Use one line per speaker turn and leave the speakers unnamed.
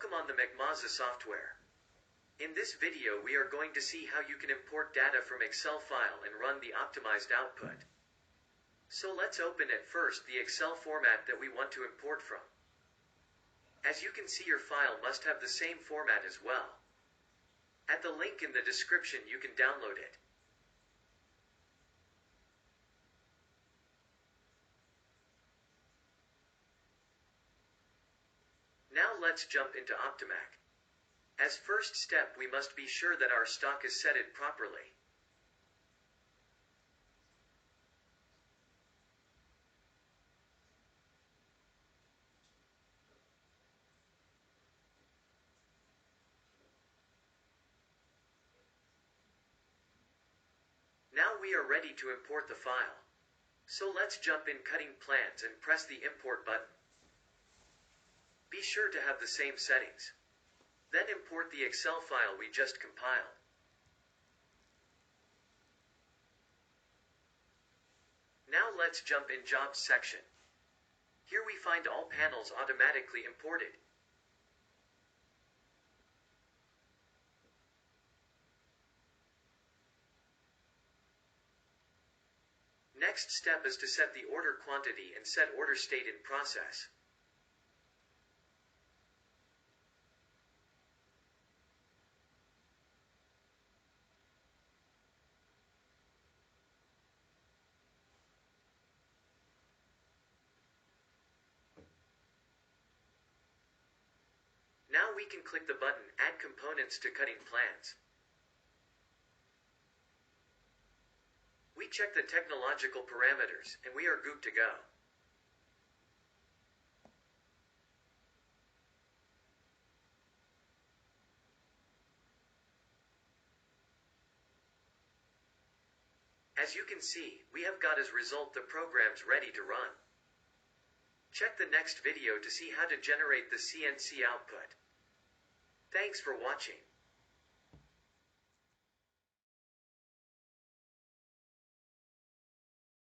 Welcome on the MACMAZZA software. In this video we are going to see how you can import data from Excel file and run the optimized output. So let's open at first the Excel format that we want to import from. As you can see, your file must have the same format as well. At the link in the description you can download it. Now let's jump into Automatic. As first step, we must be sure that our stock is setted properly. Now we are ready to import the file. So let's jump in Cutting Plans and press the Import button. Be sure to have the same settings. Then import the Excel file we just compiled. Now let's jump in Jobs section. Here we find all panels automatically imported. Next step is to set the order quantity and set order state in process. Now we can click the button Add Components to Cutting Plans. We check the technological parameters and we are good to go. As you can see, we have got as result the programs ready to run. Check the next video to see how to generate the CNC output. Thanks for watching.